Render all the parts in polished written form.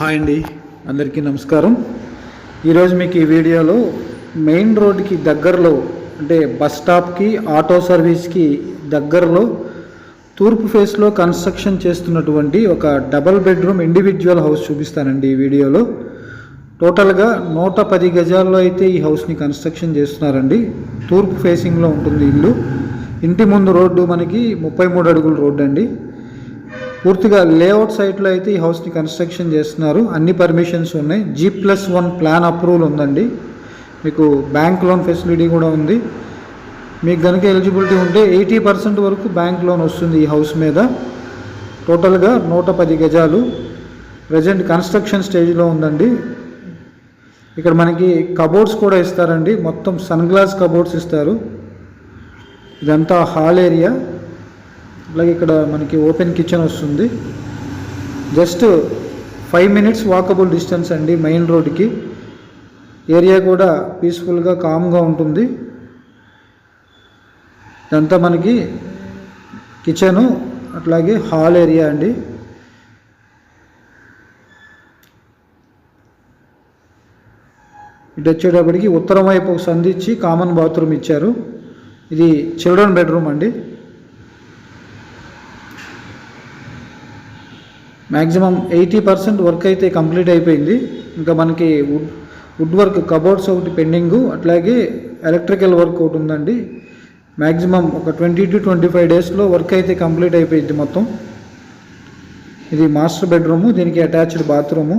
Hi అండి, అందరికీ నమస్కారం. ఈరోజు మీకు ఈ వీడియోలో మెయిన్ రోడ్కి దగ్గరలో అంటే బస్ స్టాప్కి ఆటో సర్వీస్కి దగ్గరలో తూర్పు ఫేస్లో కన్స్ట్రక్షన్ చేస్తున్నటువంటి ఒక డబల్ బెడ్రూమ్ ఇండివిజువల్ హౌస్ చూపిస్తానండి ఈ వీడియోలో. టోటల్గా 110 గజాల్లో అయితే ఈ హౌస్ని కన్స్ట్రక్షన్ చేస్తున్నారండి. తూర్పు ఫేసింగ్లో ఉంటుంది ఇల్లు. ఇంటి ముందు రోడ్డు మనకి 33 అడుగుల రోడ్డు అండి. పూర్తిగా లేఅవుట్ సైట్లో అయితే ఈ హౌస్ని కన్స్ట్రక్షన్ చేస్తున్నారు. అన్ని పర్మిషన్స్ ఉన్నాయి. G+1 ప్లాన్ అప్రూవల్ ఉందండి. మీకు బ్యాంక్ లోన్ ఫెసిలిటీ కూడా ఉంది. మీకు కనుక ఎలిజిబిలిటీ ఉంటే 80% వరకు బ్యాంక్ లోన్ వస్తుంది ఈ హౌస్ మీద. టోటల్గా 110 గజాలు ప్రజెంట్ కన్స్ట్రక్షన్ స్టేజ్లో ఉందండి. ఇక్కడ మనకి కబోర్డ్స్ కూడా ఇస్తారండి. మొత్తం సన్ గ్లాస్ కబోర్డ్స్ ఇస్తారు. ఇదంతా హాల్ ఏరియా. అలాగే ఇక్కడ మనకి ఓపెన్ కిచెన్ వస్తుంది. జస్ట్ 5 minutes వాకబుల్ డిస్టెన్స్ అండి మెయిన్ రోడ్కి. ఏరియా కూడా పీస్ఫుల్గా కామ్గా ఉంటుంది. ఇదంతా మనకి కిచెను అట్లాగే హాల్ ఏరియా అండి. ఇటు వచ్చేటప్పటికి ఉత్తరం వైపు ఒక సందు ఇచ్చి కామన్ బాత్రూమ్ ఇచ్చారు. ఇది చిల్డ్రన్ బెడ్రూమ్ అండి. మ్యాక్సిమం 80% వర్క్ అయితే కంప్లీట్ అయిపోయింది. ఇంకా మనకి వుడ్ వర్క్ కబోర్డ్స్ ఒకటి పెండింగు, అట్లాగే ఎలక్ట్రికల్ వర్క్ ఒకటి ఉందండి. మ్యాక్సిమం ఒక 20 to 25 డేస్లో వర్క్ అయితే కంప్లీట్ అయిపోయింది మొత్తం. ఇది మాస్టర్ బెడ్రూము, దీనికి అటాచ్డ్ బాత్రూము.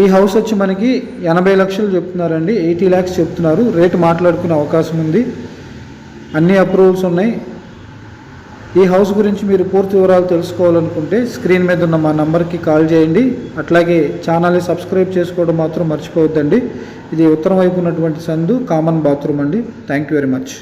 ఈ హౌస్ వచ్చి మనకి 80 లక్షలు చెప్తున్నారండి. 80 lakhs చెప్తున్నారు. రేటు మాట్లాడుకునే అవకాశం ఉంది. అన్ని అప్రూవల్స్ ఉన్నాయి. ఈ హౌస్ గురించి మీరు పూర్తి వివరాలు తెలుసుకోవాలనుకుంటే స్క్రీన్ మీద ఉన్న మా నంబర్కి కాల్ చేయండి. అట్లాగే ఛానల్ని సబ్స్క్రైబ్ చేసుకోవడం మాత్రం మర్చిపోవద్దండి. ఇది ఉత్తరం వైపు ఉన్నటువంటి సందు, కామన్ బాత్రూమ్ అండి. Thank you very much.